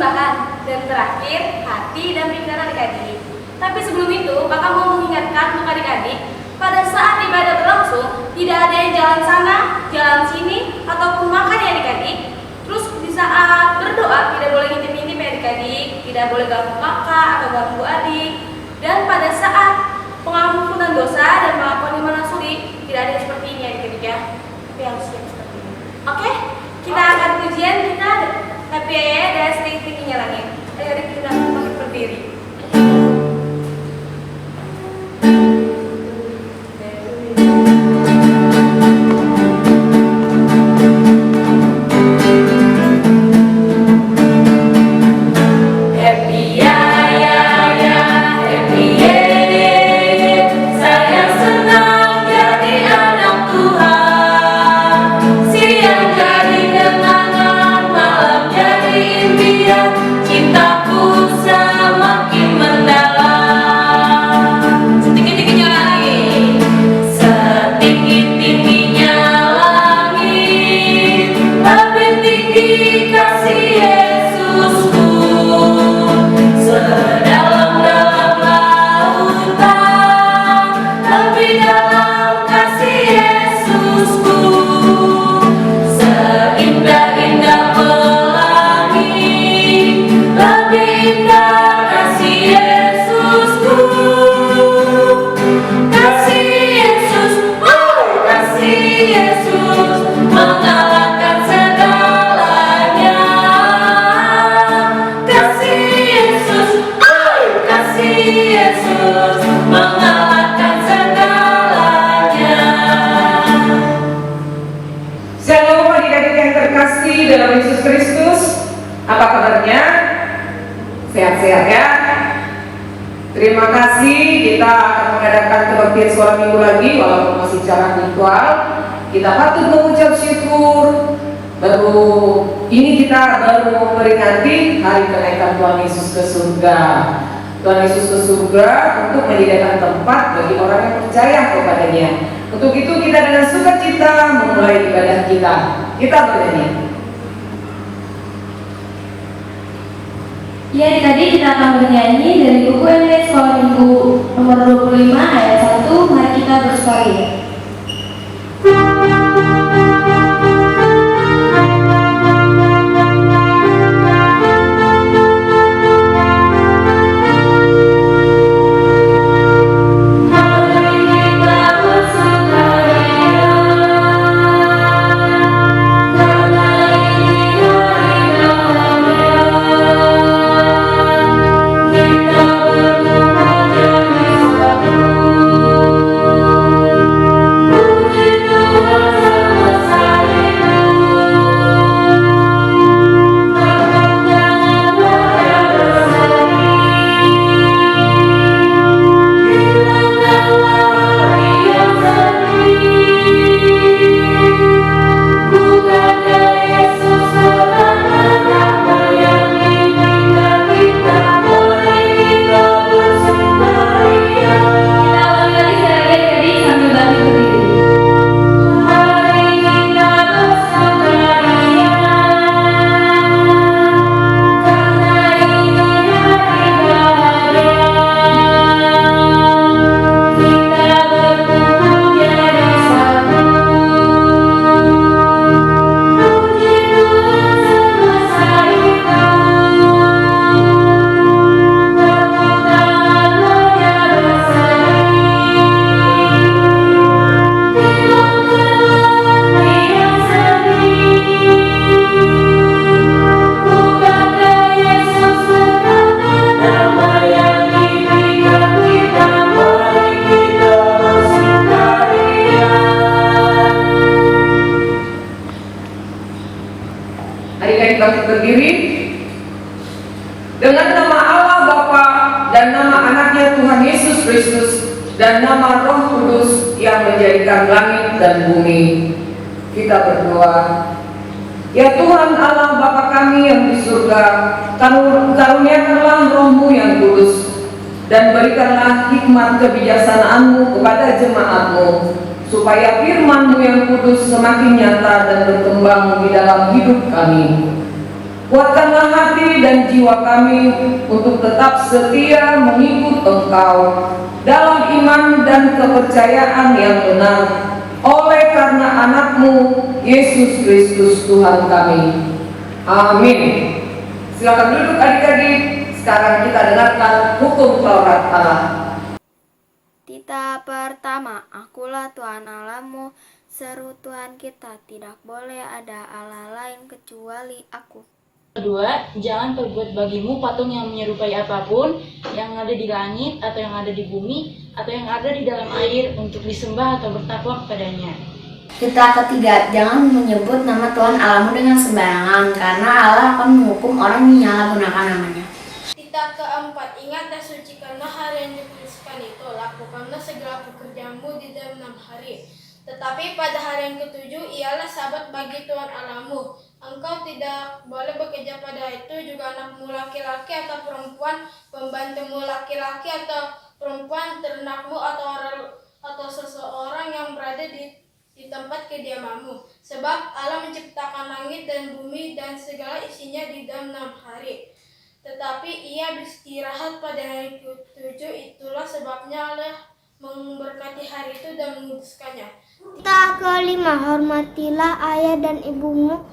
persembahan. Dan terakhir, hati dan pikiran adik-adik. Tapi sebelum itu, kakak mau mengingatkan untuk adik-adik, pada saat ibadah berlangsung, tidak ada yang jalan sana, jalan sini, ataupun makan ya adik-adik. Terus di saat berdoa, tidak boleh ngintip-ngintip ya adik-adik, tidak boleh ganggu kakak atau ganggu adik. Dan pada saat pengampunan dosa dan pengakuan iman yang sulit, tidak ada yang seperti ini adik-adik ya. Tapi harus siap seperti ini. Oke? Kita akan pujian, kita happy ya dan stay tingginya langit. Ayo kita bangkit berdiri. Dalam Yesus Kristus, apa kabarnya? Sehat-sehat ya? Terima kasih, kita akan mengadakan kebaktian sekolah minggu lagi walaupun masih secara virtual. Kita patut mengucap syukur. Kita baru memperingati hari kenaikan Tuhan Yesus ke surga. Tuhan Yesus ke surga untuk menyediakan tempat bagi orang yang percaya kepadanya. Untuk itu kita dengan sukacita memulai ibadah kita. Kita bernyanyi. Ya, tadi kita akan bernyanyi dari buku MT Sekolah Minggu nomor 25 ayat 1, mari kita bersuara. bangkit berdiri. Dengan nama Allah Bapa dan nama anaknya Tuhan Yesus Kristus dan nama Roh Kudus yang menjadikan langit dan bumi, kita berdoa. Ya Tuhan Allah Bapa kami yang di surga, karuniakanlah Roh-Mu yang kudus dan berikanlah hikmat kebijaksanaan-Mu kepada jemaat-Mu, supaya firman-Mu yang kudus semakin nyata dan berkembang di dalam hidup kami. Kuatkanlah hati dan dan jiwa kami untuk tetap setia mengikut Engkau dalam iman dan kepercayaan yang benar, oleh karena Anak-Mu, Yesus Kristus Tuhan kami. Amin. Silakan duduk adik-adik. Sekarang kita dengarkan hukum Taurat Allah. Tita pertama, akulah Tuhan Allahmu, seru Tuhan kita, tidak boleh ada Allah lain kecuali aku. Kedua, jangan terbuat bagimu patung yang menyerupai apapun yang ada di langit atau yang ada di bumi atau yang ada di dalam air untuk disembah atau bertakwa kepadanya. Tita ketiga, jangan menyebut nama Tuhan Allahmu dengan sembarangan, karena Allah akan menghukum orang yang menyalahgunakan namanya. Tita keempat, ingat dan sucikanlah hari yang dikuduskan itu, lakukanlah segala pekerjaanmu di dalam 6 hari. Tetapi pada hari yang ketujuh ialah Sabat bagi Tuhan Allahmu. Engkau tidak boleh bekerja pada itu, juga anakmu laki-laki atau perempuan, pembantumu laki-laki atau perempuan, ternakmu atau seseorang yang berada di tempat kediamanmu. Sebab Allah menciptakan langit dan bumi dan segala isinya di dalam 6 hari. Tetapi ia beristirahat pada hari ketujuh, itulah sebabnya Allah memberkati hari itu dan menguduskannya. Tita kelima, hormatilah ayah dan ibumu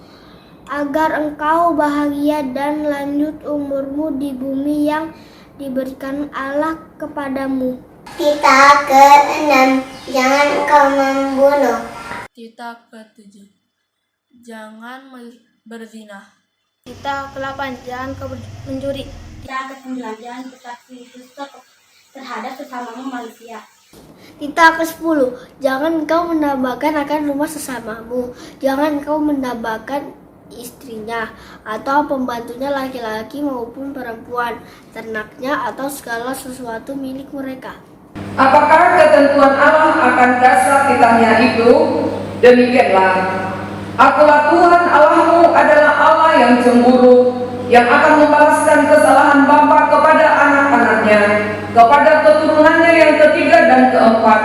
agar engkau bahagia dan lanjut umurmu di bumi yang diberikan Allah kepadamu. Tita ke-6, jangan engkau membunuh. Tita ke-7, jangan berzina. Tita ke-8, jangan kau mencuri. Tita ke-9, jangan bersaksi dusta terhadap sesamamu manusia. Tita ke-10, jangan kau menambahkan akan rumah sesamamu. Jangan kau menambahkan istrinya atau pembantunya laki-laki maupun perempuan, ternaknya atau segala sesuatu milik mereka. Apakah ketentuan Allah akan dasar titahnya itu? Demikianlah, akulah Tuhan Allahmu adalah Allah yang cemburu, yang akan membalaskan kesalahan bapa kepada anak-anaknya, kepada keturunannya yang ketiga dan keempat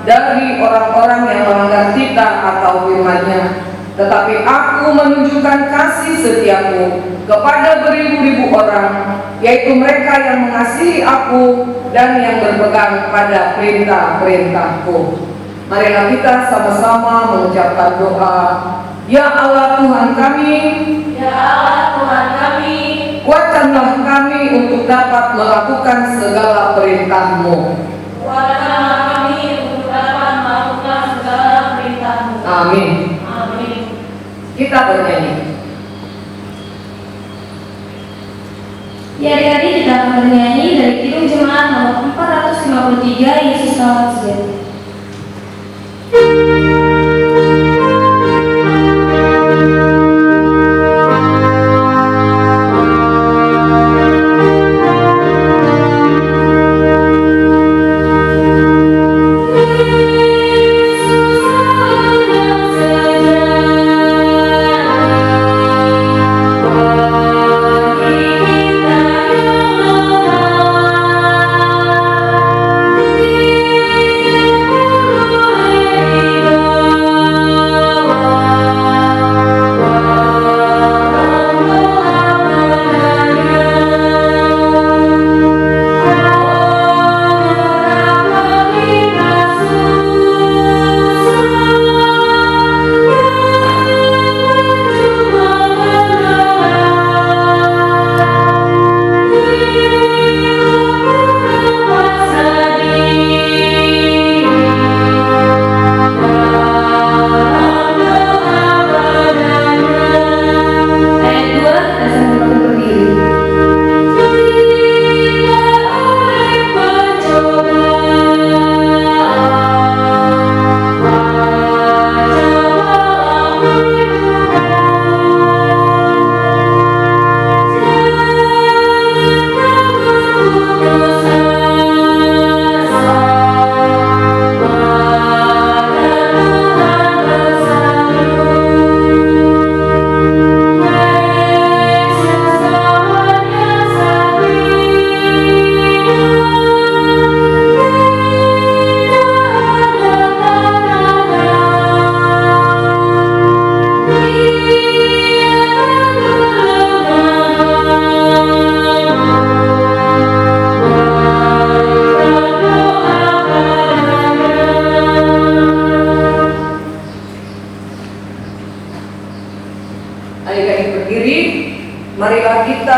dari orang-orang yang melanggar titah atau firman-Nya. Tetapi aku menunjukkan kasih setiaku kepada beribu-ribu orang, yaitu mereka yang mengasihi aku dan yang berpegang pada perintah-perintahku. Marilah kita sama-sama mengucapkan doa. Ya Allah Tuhan kami, Ya Allah Tuhan kami, kuatkanlah kami untuk dapat melakukan segala perintah-Mu. kuatkanlah kami untuk dapat melakukan segala perintah-Mu. Amin. Amin. Kita bernyanyi. Ya adik-adik, kita akan bernyanyi dari Kidung Jemaat nomor 453, Yesus Kawan Sejati. Tita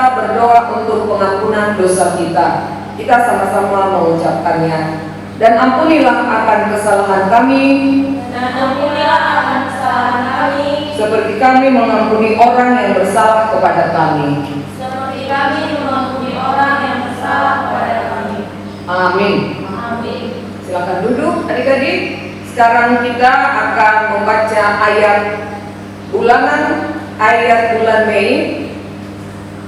kita berdoa untuk pengampunan dosa kita. Kita sama-sama mengucapkannya. Dan ampunilah akan kesalahan kami, seperti kami mengampuni orang yang bersalah kepada kami. Amin. Silakan duduk adik-adik. Sekarang kita akan membaca ayat bulan Mei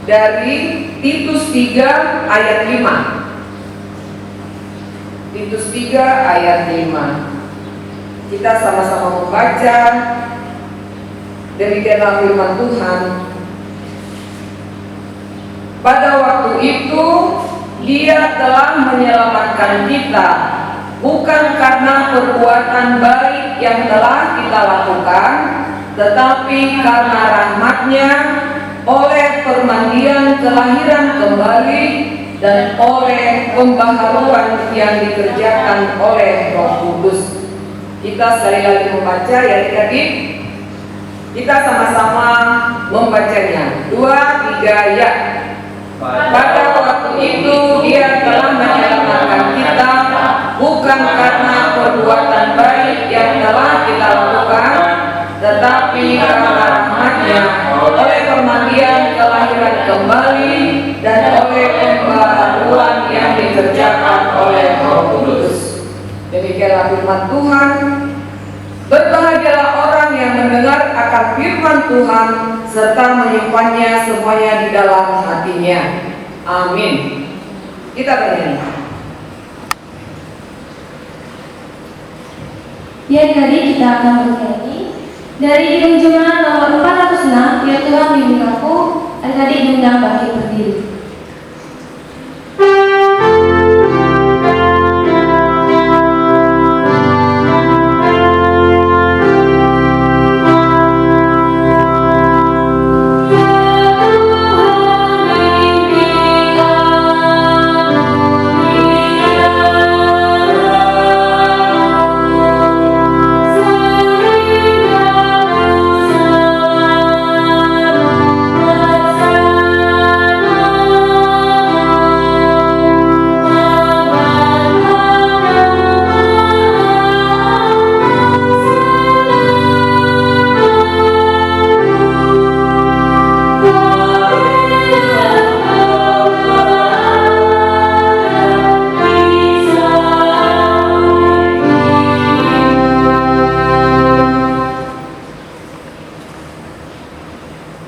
dari Titus 3 ayat 5. Titus 3 ayat 5. Kita sama-sama membaca. Demikianlah firman Tuhan. Pada waktu itu Dia telah menyelamatkan kita, bukan karena perbuatan baik yang telah kita lakukan, tetapi karena rahmat-Nya, oleh permandian kelahiran kembali dan oleh pembaharuan yang dikerjakan oleh Roh Kudus. Kita sekali lagi membaca ya adik-adik. Kita sama-sama membacanya. 2, 3, ya. Pada waktu itu Dia telah menyelamatkan kita, bukan karena perbuatan baik yang telah kita lakukan, tetapi karena rahmat-Nya, oleh permandian kelahiran kembali dan oleh pembaharuan yang dikerjakan oleh Roh Kudus. Demikianlah firman Tuhan. Berbahagialah orang yang mendengar akan firman Tuhan serta menyimpannya semuanya di dalam hatinya. Amin. Kita bernyanyi. Ya, tadi kita akan bernyanyi dari Kidung Jemaat nomor 406. Ya Tuhan bimbing aku. Adik-adik diundang bangkit berdiri.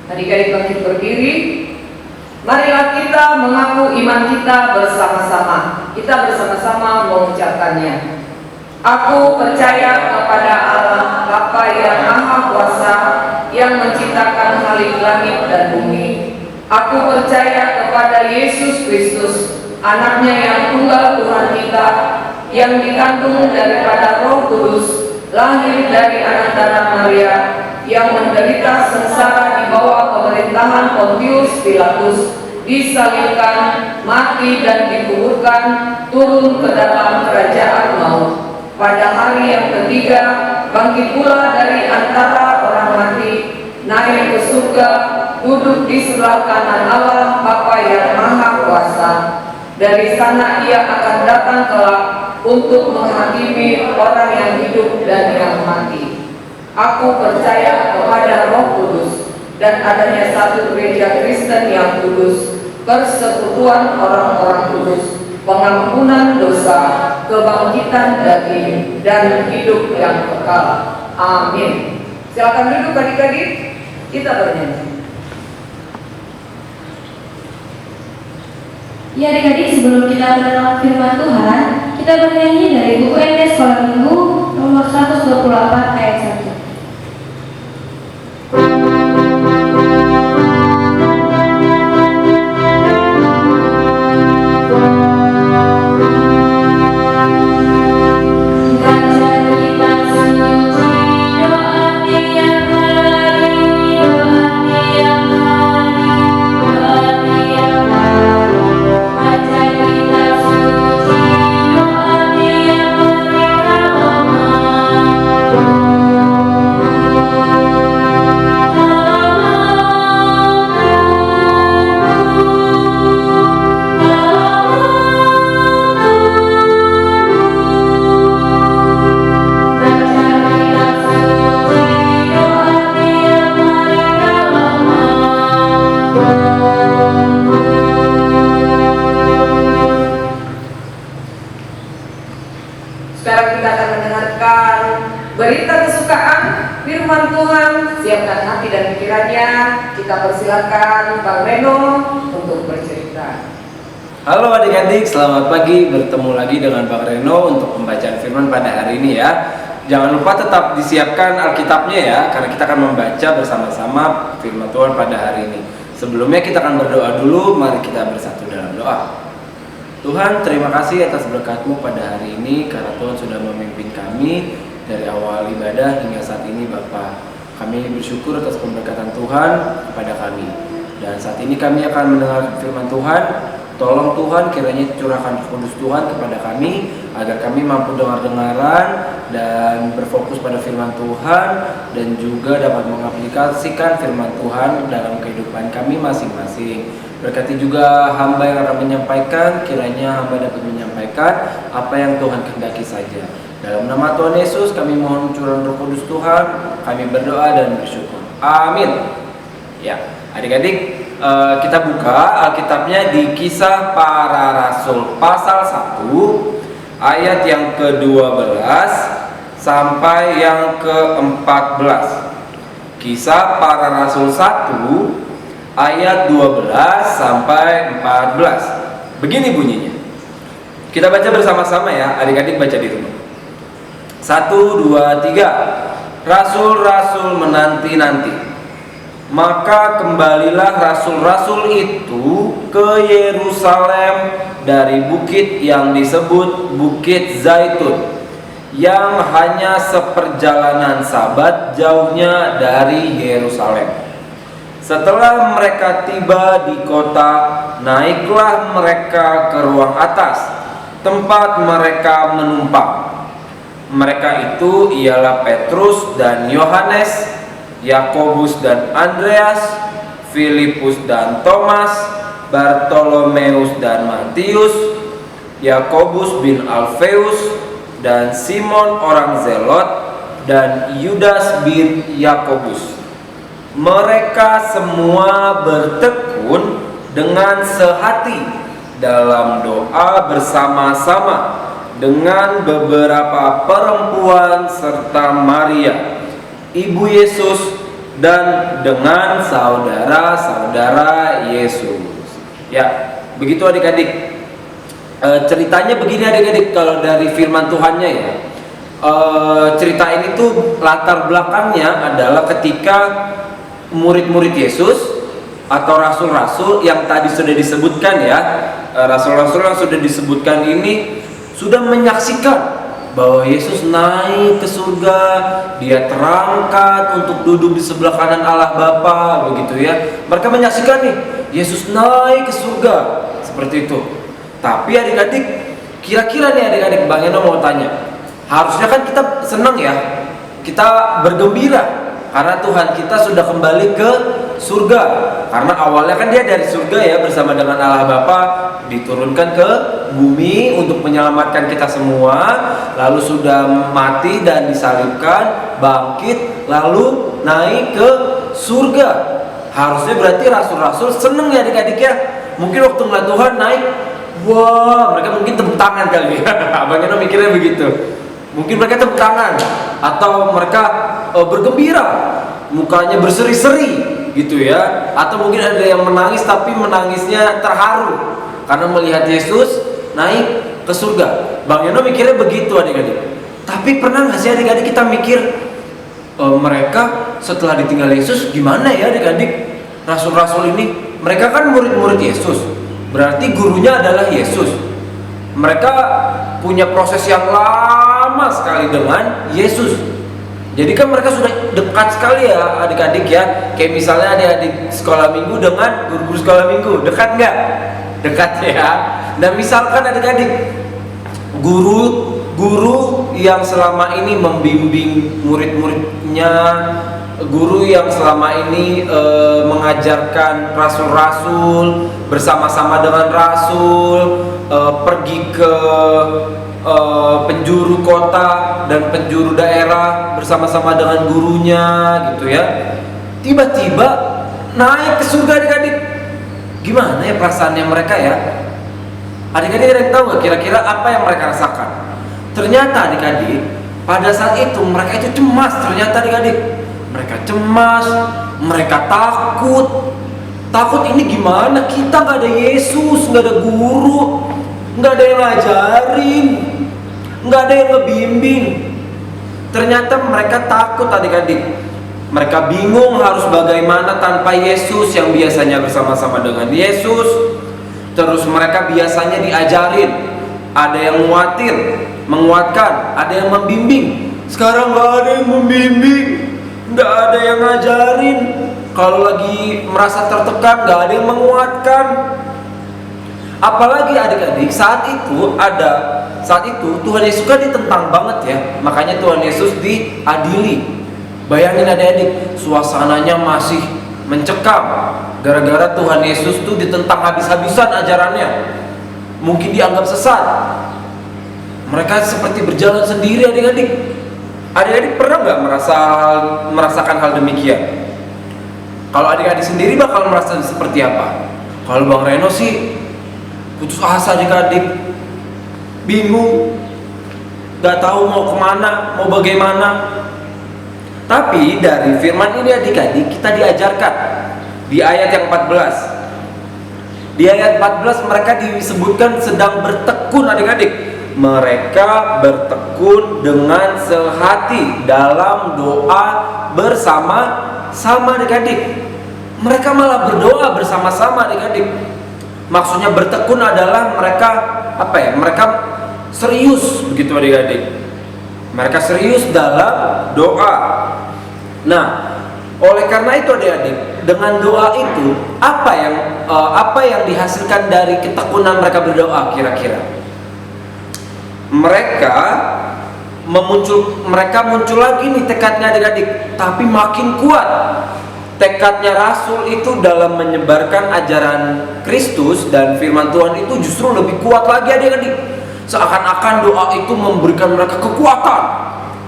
Adik-adik bangkit berdiri. Marilah kita mengaku iman kita bersama-sama. Kita bersama-sama mengucapkannya. Aku percaya kepada Allah Bapa yang Maha Kuasa, yang menciptakan langit dan bumi. Aku percaya kepada Yesus Kristus, Anaknya yang tunggal Tuhan kita, yang dikandung daripada Roh Kudus, lahir dari anak darah Maria, yang menderita sengsara di bawah pemerintahan Pontius Pilatus, disalibkan, mati dan dikuburkan, turun ke dalam kerajaan maut. Pada hari yang ketiga, bangkit pula dari antara orang mati, naik ke surga, duduk di sebelah kanan Allah Bapa yang Maha Kuasa. Dari sana Ia akan datang kelak untuk menghakimi orang yang hidup dan yang mati. Aku percaya kepada Roh Kudus dan adanya satu gereja Kristen yang kudus, persekutuan orang-orang kudus, pengampunan dosa, kebangkitan daging, dan hidup yang kekal. Amin. Silakan duduk adik-adik. Kita bernyanyi. Ya adik-adik, sebelum kita mengenal firman Tuhan, kita bernyanyi dari buku ND Sekolah Minggu nomor 124 ayat 1. Amin. berita kesukaan firman Tuhan. Siapkan hati dan pikirannya. Kita persilakan Bang Reno untuk bercerita. Halo adik-adik, selamat pagi. Bertemu lagi dengan Bang Reno untuk pembacaan firman pada hari ini ya. Jangan lupa tetap disiapkan Alkitabnya ya, karena kita akan membaca bersama-sama firman Tuhan pada hari ini. Sebelumnya kita akan berdoa dulu, mari kita bersatu dalam doa. Tuhan, terima kasih atas berkat-Mu pada hari ini, karena Tuhan sudah memimpin kami dari awal ibadah hingga saat ini Bapa. Kami bersyukur atas pemberkatan Tuhan kepada kami. Dan saat ini kami akan mendengar firman Tuhan. Tolong Tuhan kiranya curahkan Kudus Tuhan kepada kami agar kami mampu dengar-dengaran dan berfokus pada firman Tuhan dan juga dapat mengaplikasikan firman Tuhan dalam kehidupan kami masing-masing. Berkati juga hamba yang akan menyampaikan, kiranya hamba dapat menyampaikan apa yang Tuhan kehendaki saja. Dalam nama Tuhan Yesus kami mohon curahan Roh Kudus Tuhan, kami berdoa dan bersyukur. Amin. Ya, adik-adik, kita buka Alkitabnya di Kisah Para Rasul pasal 1 ayat yang ke-12 sampai yang ke-14. Kisah Para Rasul 1 ayat 12 sampai 14. Begini bunyinya. Kita baca bersama-sama ya, adik-adik baca di rumah. 1, 2, 3. Rasul-rasul menanti-nanti. Maka kembalilah rasul-rasul itu ke Yerusalem dari bukit yang disebut Bukit Zaitun, yang hanya seperjalanan Sabat jauhnya dari Yerusalem. Setelah mereka tiba di kota, naiklah mereka ke ruang atas, tempat mereka menumpang. Mereka itu ialah Petrus dan Yohanes, Yakobus dan Andreas, Filipus dan Thomas, Bartolomeus dan Matius, Yakobus bin Alfeus dan Simon orang Zelot, dan Yudas bin Yakobus. Mereka semua bertekun dengan sehati dalam doa bersama-sama dengan beberapa perempuan serta Maria, Ibu Yesus, dan dengan saudara-saudara Yesus. Ya, begitu adik-adik. Ceritanya begini adik-adik, kalau dari firman Tuhannya ya. Cerita ini tuh latar belakangnya adalah ketika murid-murid Yesus atau rasul-rasul yang tadi sudah disebutkan ya, rasul-rasul yang sudah disebutkan ini sudah menyaksikan bahwa Yesus naik ke surga, dia terangkat untuk duduk di sebelah kanan Allah Bapa, begitu ya. Mereka menyaksikan nih, Yesus naik ke surga, seperti itu. Tapi adik-adik, kira-kira nih adik-adik, Bang Eno mau tanya, harusnya kan kita senang ya, kita bergembira karena Tuhan kita sudah kembali ke surga. Karena awalnya kan dia dari surga ya, bersama dengan Allah Bapa diturunkan ke bumi untuk menyelamatkan kita semua, lalu sudah mati dan disalibkan, bangkit, lalu naik ke surga. Harusnya berarti rasul-rasul seneng ya adik-adik ya. Mungkin waktu ngeliat Tuhan naik, wah, mereka mungkin tepuk tangan kali ya. Abang Eno mikirnya begitu. Mungkin mereka tepuk tangan atau mereka bergembira, mukanya berseri-seri gitu ya. Atau mungkin ada yang menangis, tapi menangisnya terharu karena melihat Yesus naik ke surga. Bang Yono mikirnya begitu adik-adik. Tapi pernah nggak sih adik-adik kita mikir mereka setelah ditinggal Yesus gimana ya adik-adik? Rasul-rasul ini, mereka kan murid-murid Yesus, berarti gurunya adalah Yesus. Mereka punya proses yang lama sekali dengan Yesus. Jadi kan mereka sudah dekat sekali ya adik-adik ya. Kayak misalnya adik-adik sekolah minggu dengan guru-guru sekolah minggu, dekat nggak? Dekat ya. Dan misalkan adik-adik guru yang selama ini membimbing murid-muridnya, guru yang selama ini mengajarkan rasul-rasul bersama-sama dengan rasul, pergi ke penjuru kota dan penjuru daerah bersama-sama dengan gurunya gitu ya. Tiba-tiba naik ke surga adik-adik. Gimana ya perasaannya mereka ya? Adik-adik ada yang tahu nggak kira-kira apa yang mereka rasakan? Ternyata adik-adik Pada saat itu mereka itu cemas, ternyata adik-adik. Mereka cemas, mereka takut. Takut ini gimana? Kita nggak ada Yesus, nggak ada guru, nggak ada yang ngajarin, nggak ada yang ngebimbing. Ternyata mereka takut adik-adik. Mereka bingung harus bagaimana tanpa Yesus yang biasanya bersama-sama dengan Yesus. Terus mereka biasanya diajarin. Ada yang menguatkan, ada yang membimbing. Sekarang nggak ada yang membimbing, nggak ada yang ngajarin. Kalau lagi merasa tertekan, nggak ada yang menguatkan. Apalagi adik-adik saat itu Tuhan Yesus kan ditentang banget ya. Makanya Tuhan Yesus diadili. Bayangin adik-adik, suasananya masih mencekam gara-gara Tuhan Yesus tuh ditentang habis-habisan ajarannya. Mungkin dianggap sesat. Mereka seperti berjalan sendiri adik-adik. Adik-adik pernah nggak merasakan hal demikian? Kalau adik-adik sendiri bakal merasa seperti apa? Kalau Bang Reno sih putus asa adik-adik, bingung, nggak tahu mau kemana, mau bagaimana. Tapi dari firman ini adik-adik kita diajarkan di ayat yang 14. Di ayat 14 mereka disebutkan sedang bertekun adik-adik. Mereka bertekun dengan sehati dalam doa bersama-sama adik-adik. Mereka malah berdoa bersama-sama adik-adik. Maksudnya bertekun adalah mereka Mereka serius begitu adik-adik. Mereka serius dalam doa. Nah, oleh karena itu adik-adik, dengan doa itu apa yang dihasilkan dari ketekunan mereka berdoa kira-kira? Mereka muncul lagi nih tekadnya adik-adik, tapi makin kuat. Tekadnya Rasul itu dalam menyebarkan ajaran Kristus dan firman Tuhan itu justru lebih kuat lagi adik-adik. Seakan-akan doa itu memberikan mereka kekuatan.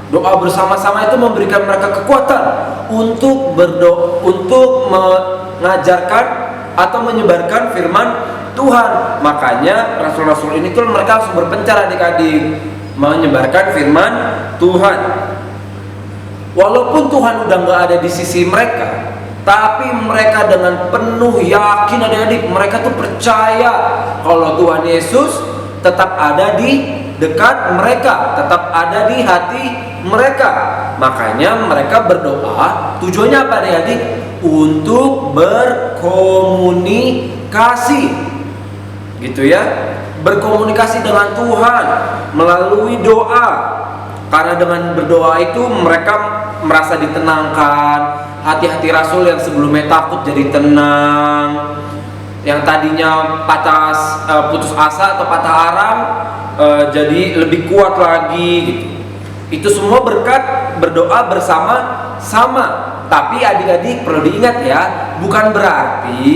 Doa bersama-sama itu memberikan mereka kekuatan untuk mengajarkan atau menyebarkan firman Tuhan. Makanya rasul-rasul ini tuh mereka harus berpencar adik-adik menyebarkan firman Tuhan. Walaupun Tuhan udah nggak ada di sisi mereka, tapi mereka dengan penuh yakin adik-adik, mereka tuh percaya kalau Tuhan Yesus tetap ada di dekat mereka, tetap ada di hati mereka. Makanya mereka berdoa, tujuannya apa adik-adik? Untuk berkomunikasi, gitu ya, berkomunikasi dengan Tuhan melalui doa. Karena dengan berdoa itu mereka merasa ditenangkan. Hati-hati Rasul yang sebelumnya takut jadi tenang, yang tadinya putus asa atau patah arang jadi lebih kuat lagi gitu. Itu semua berkat berdoa bersama-sama. Tapi adik-adik perlu diingat ya, bukan berarti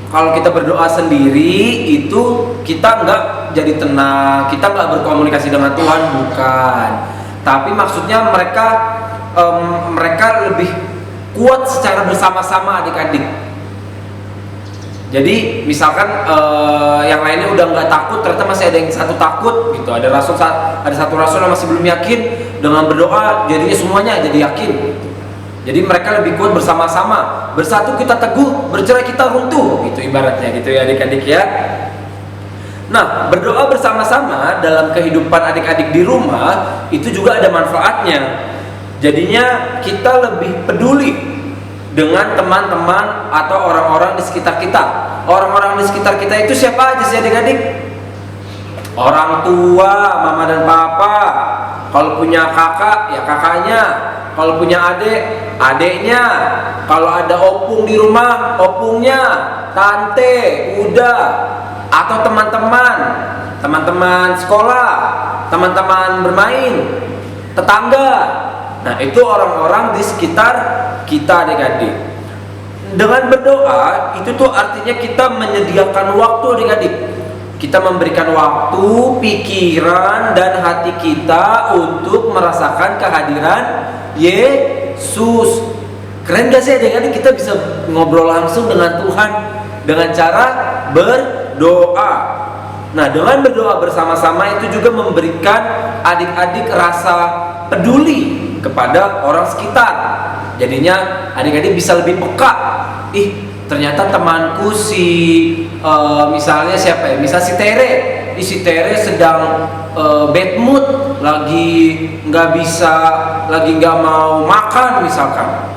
kalau kita berdoa sendiri itu kita nggak jadi tenang, kita nggak berkomunikasi dengan Tuhan, bukan. Tapi maksudnya mereka lebih kuat secara bersama-sama adik-adik. Jadi misalkan yang lainnya udah nggak takut, ternyata masih ada yang satu takut gitu. Ada satu rasul yang masih belum yakin, dengan berdoa jadinya semuanya jadi yakin. Jadi mereka lebih kuat bersama-sama. Bersatu kita teguh, bercerai kita runtuh, gitu ibaratnya gitu ya adik-adik ya. Nah, berdoa bersama-sama dalam kehidupan adik-adik di rumah itu juga ada manfaatnya. Jadinya kita lebih peduli dengan teman-teman atau orang-orang di sekitar kita. Orang-orang di sekitar kita itu siapa aja sih adik-adik? Orang tua, mama dan papa. Kalau punya kakak, ya kakaknya. Kalau punya adik, adiknya. Kalau ada opung di rumah, opungnya. Tante, udah. Atau teman-teman sekolah, teman-teman bermain, tetangga. Nah, itu orang-orang di sekitar kita adik-adik. Dengan berdoa itu tuh artinya kita menyediakan waktu adik-adik. Kita memberikan waktu, pikiran dan hati kita untuk merasakan kehadiran Yesus. Keren gak sih adik-adik, kita bisa ngobrol langsung dengan Tuhan dengan cara berdoa. Nah, dengan berdoa bersama-sama itu juga memberikan adik-adik rasa peduli kepada orang sekitar. Jadinya adik-adik bisa lebih peka. Ternyata temanku misalnya siapa ya? Misal si Tere. Si Tere sedang bad mood, lagi nggak mau makan misalkan.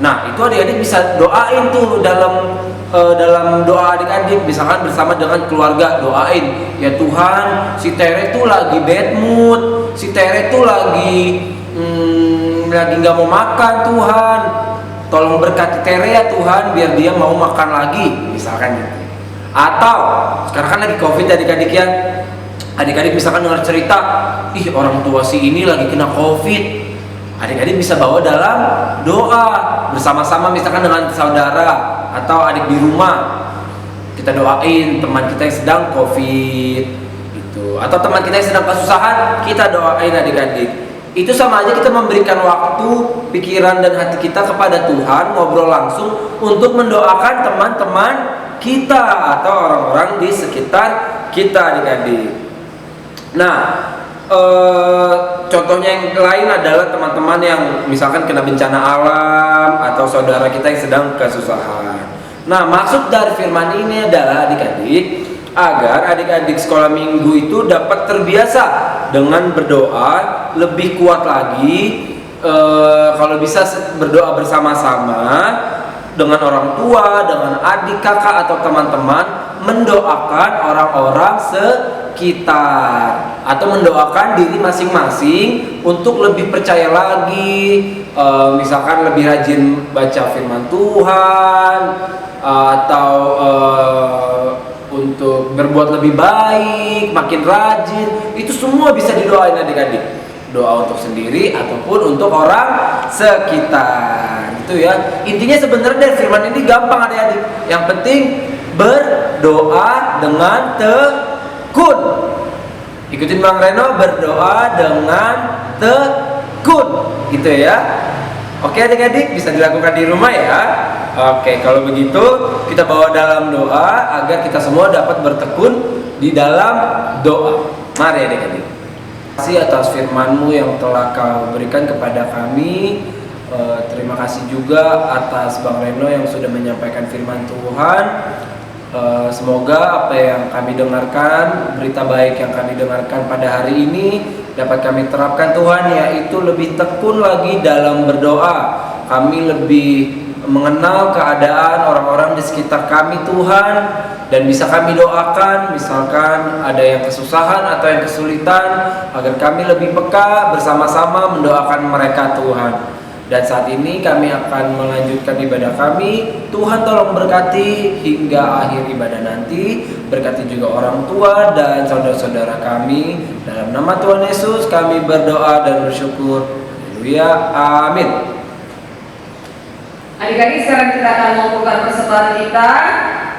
Nah, itu adik-adik bisa doain tuh dalam doa adik-adik, misalkan bersama dengan keluarga doain, ya Tuhan, si Tere tuh lagi bad mood, si Tere tuh lagi nggak mau makan, Tuhan, tolong berkati Tere ya Tuhan, biar dia mau makan lagi, misalkan gitu. Atau sekarang kan lagi COVID adik-adik ya, adik-adik misalkan dengar cerita, orang tua si ini lagi kena COVID, adik-adik bisa bawa dalam doa bersama-sama, misalkan dengan saudara atau adik di rumah, kita doain teman kita yang sedang COVID gitu, atau teman kita yang sedang kesusahan, kita doain adik-adik. Itu sama aja kita memberikan waktu, pikiran dan hati kita kepada Tuhan, ngobrol langsung untuk mendoakan teman-teman kita atau orang-orang di sekitar kita adik-adik. Nah, contohnya yang lain adalah teman-teman yang misalkan kena bencana alam atau saudara kita yang sedang kesusahan. Nah, maksud dari firman ini adalah adik-adik agar adik-adik sekolah minggu itu dapat terbiasa dengan berdoa lebih kuat lagi, kalau bisa berdoa bersama-sama dengan orang tua, dengan adik, kakak atau teman-teman, mendoakan orang-orang sekitar atau mendoakan diri masing-masing untuk lebih percaya lagi, misalkan lebih rajin baca firman Tuhan, atau untuk berbuat lebih baik, makin rajin. Itu semua bisa didoain adik-adik. Doa untuk sendiri ataupun untuk orang sekitar. Itu ya. Intinya sebenarnya dari firman ini gampang adik-adik. Yang penting berdoa dengan tekun. Ikutin Bang Reno, berdoa dengan tekun. Gitu ya. Oke adik-adik, bisa dilakukan di rumah ya. Oke, kalau begitu kita bawa dalam doa agar kita semua dapat bertekun di dalam doa. Mari adik-adik. Terima kasih atas firman-Mu yang telah Kau berikan kepada kami. Terima kasih juga atas Bang Reno yang sudah menyampaikan firman Tuhan. Semoga apa yang kami dengarkan, berita baik yang kami dengarkan pada hari ini dapat kami terapkan Tuhan, yaitu lebih tekun lagi dalam berdoa. Kami lebih mengenal keadaan orang-orang di sekitar kami Tuhan, dan bisa kami doakan misalkan ada yang kesusahan atau yang kesulitan, agar kami lebih peka bersama-sama mendoakan mereka Tuhan. Dan saat ini kami akan melanjutkan ibadah kami. Tuhan tolong berkati hingga akhir ibadah nanti. Berkati juga orang tua dan saudara-saudara kami. Dalam nama Tuhan Yesus kami berdoa dan bersyukur. Haleluya, amin. Adik-adik, sekarang kita akan mengumpulkan persembahan kita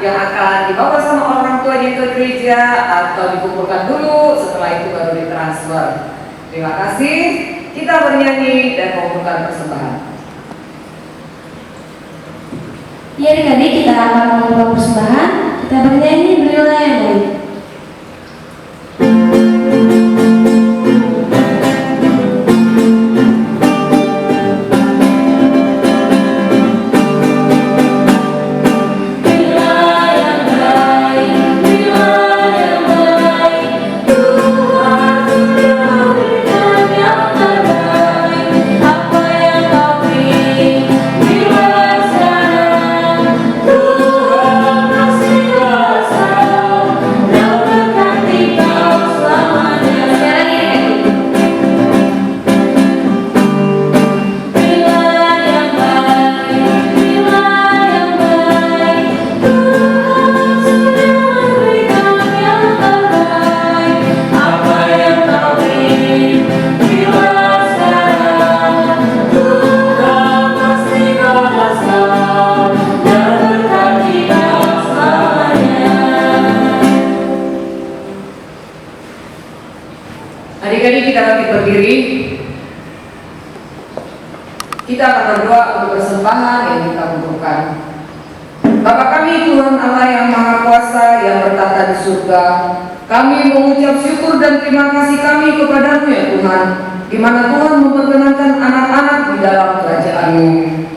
yang akan dibawa sama orang tua di gereja atau dikumpulkan dulu, setelah itu baru ditransfer. Terima kasih. Kita bernyanyi dan mengumpulkan persembahan. Ya adik-adik, kita akan mengumpulkan persembahan. Kita bernyanyi Berilah yang Baik. Adik-adik, kita lagi berdiri. Kita akan berdoa untuk persembahan yang kita butuhkan. Bapa kami Tuhan Allah yang Maha Kuasa yang bertata di surga, kami mengucap syukur dan terima kasih kami kepadamu ya Tuhan. di mana Tuhan memperkenankan anak-anak di dalam kerajaan-Mu.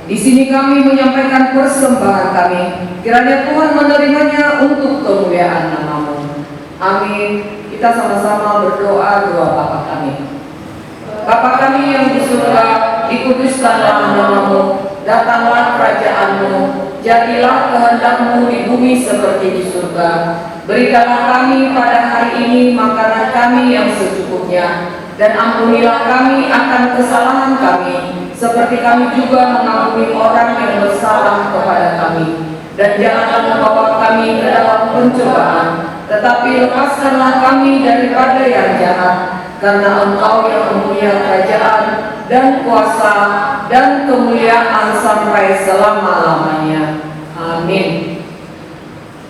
Di sini kami menyampaikan persembahan kami, kiranya Tuhan menerimanya untuk kemuliaan nama-Mu. Amin. Kita sama-sama berdoa doa Bapa kami. Bapa kami yang di surga, dikuduskanlah nama-Mu, datanglah kerajaan-Mu, jadilah kehendak-Mu di bumi seperti di surga. Berikanlah kami pada hari ini makanan kami yang secukupnya, dan ampunilah kami akan kesalahan kami, seperti kami juga mengampuni orang yang bersalah kepada kami. Dan janganlah membawa kami ke dalam pencobaan, tetapi lepaskanlah kami daripada yang jahat, karena Engkau yang mempunyai kerajaan dan kuasa dan kemuliaan sampai selama-lamanya. Amin.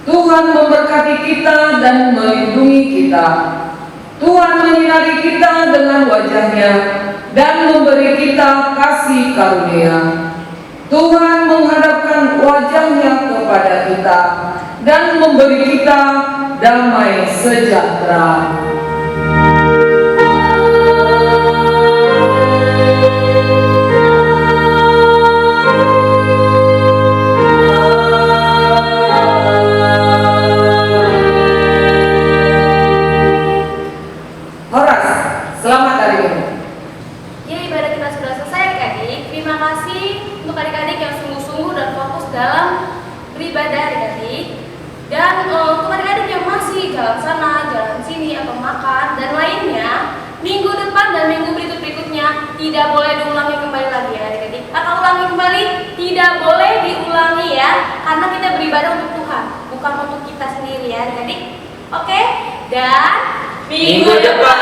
Tuhan memberkati kita dan melindungi kita. Tuhan menyinari kita dengan wajah-Nya dan memberi kita kasih karunia. Tuhan menghadapkan wajah-Nya kepada kita dan memberi kita damai sejahtera. Horas, selamat hari Minggu. Ya, ibadah kita sudah selesai adik-adik. Terima kasih untuk adik-adik yang sungguh-sungguh dan fokus dalam beribadah adik-adik. Dan untuk adik-adik yang masih jalan sana, jalan sini, atau makan, dan lainnya, minggu depan dan minggu berikutnya tidak boleh diulangi kembali lagi ya adik-adik. Kata ulangi kembali, tidak boleh diulangi ya, karena kita beribadah untuk Tuhan, bukan untuk kita sendiri ya adik-adik. Oke? Dan minggu depan